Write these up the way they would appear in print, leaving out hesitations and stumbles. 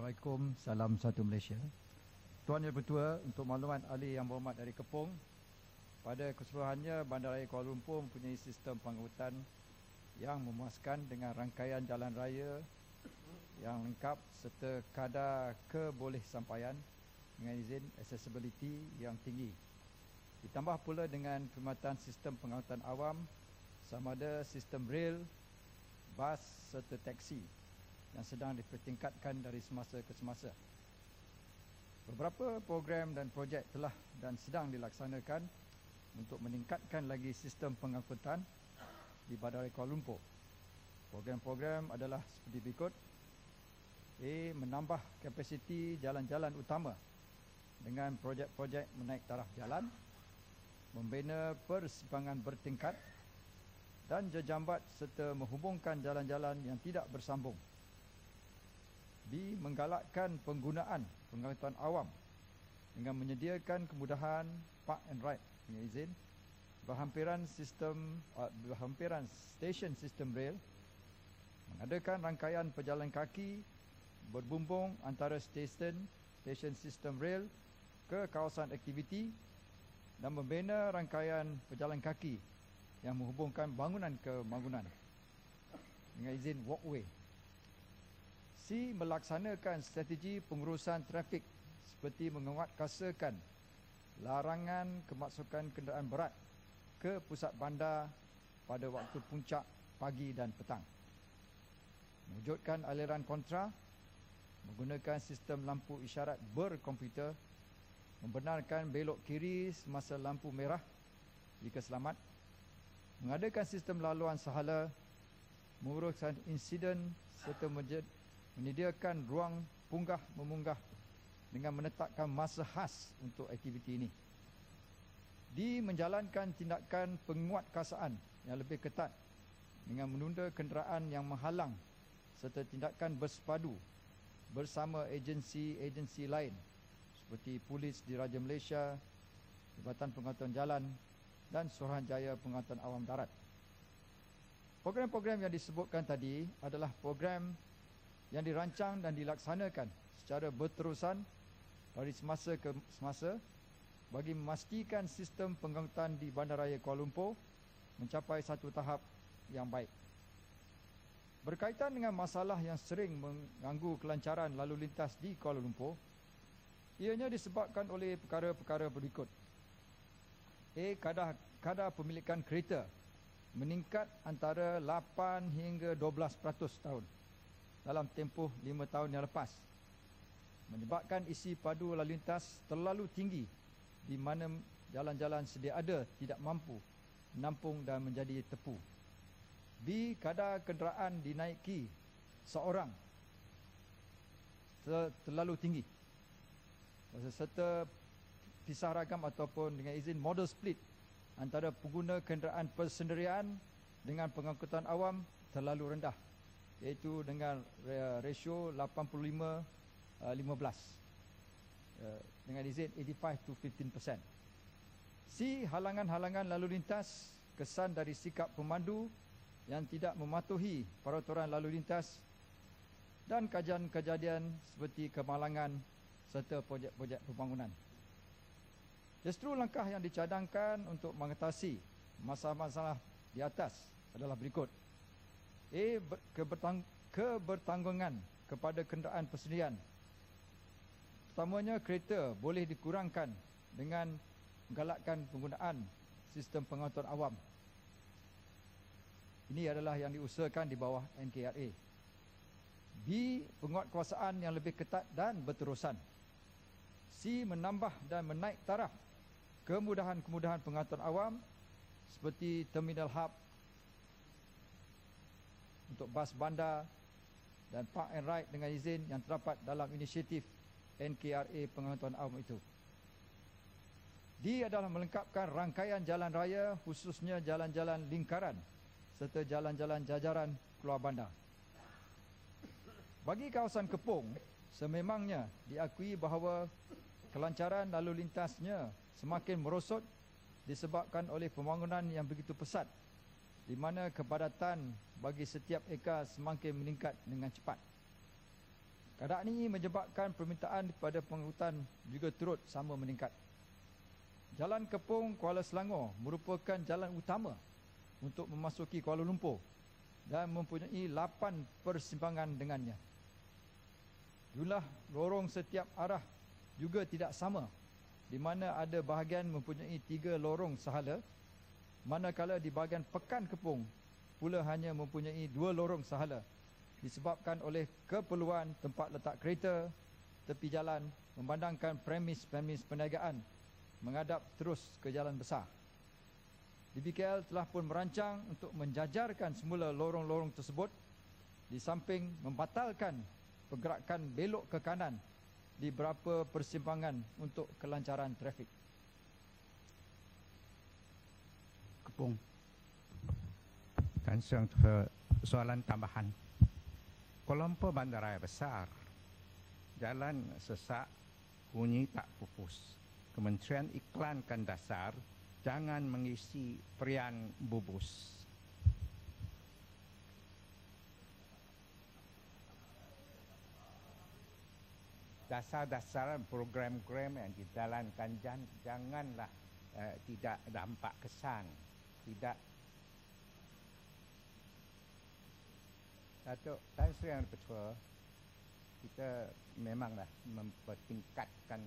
Assalamualaikum, salam satu Malaysia. Tuan Yang Bertua, untuk maklumat ahli yang berhormat dari Kepong, pada keseluruhannya Bandaraya Kuala Lumpur mempunyai sistem pengangkutan yang memuaskan dengan rangkaian jalan raya yang lengkap serta kadar kebolehsampaian dengan izin accessibility yang tinggi. Ditambah pula dengan perkhidmatan sistem pengangkutan awam sama ada sistem rel, bas serta taksi yang sedang dipertingkatkan dari semasa ke semasa. Beberapa program dan projek telah dan sedang dilaksanakan untuk meningkatkan lagi sistem pengangkutan di Bandaraya Kuala Lumpur. Program-program adalah seperti berikut. A. Menambah kapasiti jalan-jalan utama dengan projek-projek menaik taraf jalan, membina persimpangan bertingkat dan jejambat serta menghubungkan jalan-jalan yang tidak bersambung. B. Menggalakkan penggunaan pengangkutan awam dengan menyediakan kemudahan park and ride dengan izin, berhampiran stesen sistem rel, mengadakan rangkaian pejalan kaki berbumbung antara stesen sistem rel ke kawasan aktiviti dan membina rangkaian pejalan kaki yang menghubungkan bangunan ke bangunan dengan izin walkway. C. Melaksanakan strategi pengurusan trafik seperti menguatkuasakan larangan kemasukan kenderaan berat ke pusat bandar pada waktu puncak pagi dan petang. Mewujudkan aliran kontra, menggunakan sistem lampu isyarat berkomputer, membenarkan belok kiri semasa lampu merah jika selamat, mengadakan sistem laluan sahala, menguruskan insiden serta menyediakan ruang punggah-memunggah dengan menetapkan masa khas untuk aktiviti ini. D. Menjalankan tindakan penguatkuasaan yang lebih ketat dengan menunda kenderaan yang menghalang serta tindakan bersepadu bersama agensi-agensi lain seperti Polis Diraja Malaysia, Jabatan Pengangkutan Jalan dan Suruhanjaya Pengangkutan Awam Darat. Program-program yang disebutkan tadi adalah program yang dirancang dan dilaksanakan secara berterusan dari semasa ke semasa bagi memastikan sistem pengangkutan di Bandaraya Kuala Lumpur mencapai satu tahap yang baik. Berkaitan dengan masalah yang sering mengganggu kelancaran lalu lintas di Kuala Lumpur, ianya disebabkan oleh perkara-perkara berikut. A. Kadar pemilikan kereta meningkat antara 8 hingga 12% tahun dalam tempoh 5 tahun yang lepas, menyebabkan isi padu lalu lintas terlalu tinggi di mana jalan-jalan sedia ada tidak mampu menampung dan menjadi tepu. B. Kadar kenderaan dinaiki seorang terlalu tinggi serta pisah ragam ataupun dengan izin model split antara pengguna kenderaan persendirian dengan pengangkutan awam terlalu rendah, iaitu dengan rasio 85-15 dengan izin 85 to 15%. C. Halangan-halangan lalu lintas kesan dari sikap pemandu yang tidak mematuhi peraturan lalu lintas dan kejadian seperti kemalangan serta projek-projek pembangunan. Justru langkah yang dicadangkan untuk mengatasi masalah-masalah di atas adalah berikut. A. Kebertanggungan kepada kenderaan persendirian. Pertamanya, kereta boleh dikurangkan dengan menggalakkan penggunaan sistem pengangkutan awam. Ini adalah yang diusahakan di bawah NKRA. B. Penguatkuasaan yang lebih ketat dan berterusan. C. Menambah dan menaik taraf kemudahan-kemudahan pengangkutan awam seperti terminal hub untuk bas bandar dan park and ride dengan izin yang terdapat dalam inisiatif NKRA pengangkutan awam itu. D. Adalah melengkapkan rangkaian jalan raya khususnya jalan-jalan lingkaran serta jalan-jalan jajaran keluar bandar. Bagi kawasan Kepong, sememangnya diakui bahawa kelancaran lalu lintasnya semakin merosot disebabkan oleh pembangunan yang begitu pesat di mana kepadatan bagi setiap ekar semakin meningkat dengan cepat. Keadaan ini menyebabkan permintaan kepada pengangkutan juga turut sama meningkat. Jalan Kepong Kuala Selangor merupakan jalan utama untuk memasuki Kuala Lumpur dan mempunyai 8 persimpangan dengannya. Jumlah lorong setiap arah juga tidak sama, di mana ada bahagian mempunyai 3 lorong sahala, manakala di bahagian Pekan Kepong pula hanya mempunyai 2 lorong sahala, disebabkan oleh keperluan tempat letak kereta, tepi jalan, memandangkan premis-premis perniagaan menghadap terus ke jalan besar. DBKL telah pun merancang untuk menjajarkan semula lorong-lorong tersebut, di samping membatalkan pergerakan belok ke kanan di beberapa persimpangan untuk kelancaran trafik. Kepong. Dan soalan tambahan. Kuala Lumpur bandaraya besar, jalan sesak, bunyi tak pupus. Kementerian iklankan dasar, jangan mengisi perian bubus. Dasar-dasar program-program yang dijalankan janganlah tidak nampak kesan, tidak. Datuk Tan Sri Yang Dipertua, kita memanglah mempertingkatkan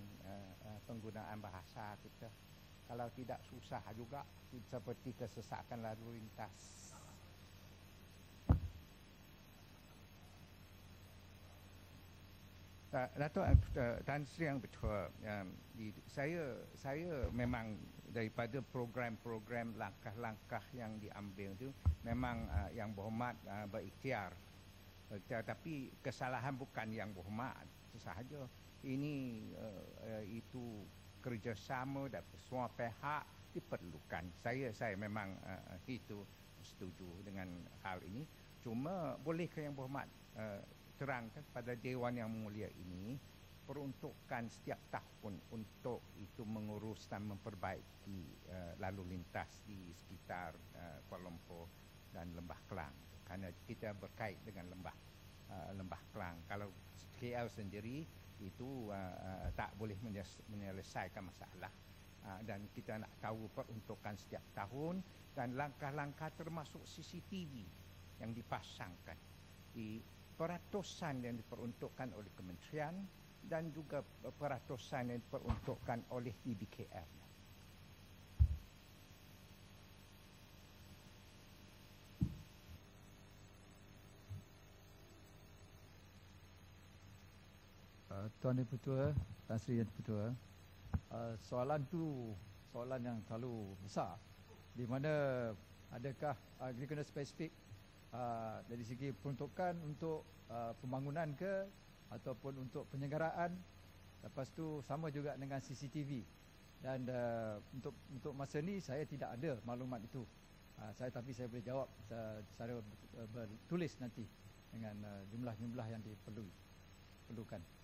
penggunaan bahasa kita. Kalau tidak susah juga seperti kesesakan lalu lintas. Datuk Tan Sri Yang Dipertua, saya memang daripada program-program langkah-langkah yang diambil itu memang Yang Berhormat berikhtiar. Tapi kesalahan bukan Yang Berhormat sahaja. Ini itu kerjasama dan semua pihak diperlukan. Saya memang itu setuju dengan hal ini. Cuma bolehkah Yang Berhormat terangkan pada Dewan Yang Mulia ini peruntukan setiap tahun untuk itu mengurus dan memperbaiki lalu lintas di sekitar Kuala Lumpur dan Lembah Kelang, kerana kita berkait dengan Lembah Kelang. Kalau KL sendiri itu tak boleh menyelesaikan masalah, dan kita nak tahu peruntukan setiap tahun dan langkah-langkah termasuk CCTV yang dipasangkan di peratusan yang diperuntukkan oleh kementerian dan juga peratusan yang diperuntukkan oleh DBKL. Tuan Dipertua, Tan Sri Yang Dipertua, soalan tu soalan yang terlalu besar, di mana adakah dia kena spesifik dari segi peruntukan untuk pembangunan ke ataupun untuk penyelenggaraan. Lepas tu sama juga dengan CCTV, dan untuk masa ni saya tidak ada maklumat itu. Tapi saya boleh jawab secara bertulis nanti dengan jumlah-jumlah yang diperlukan.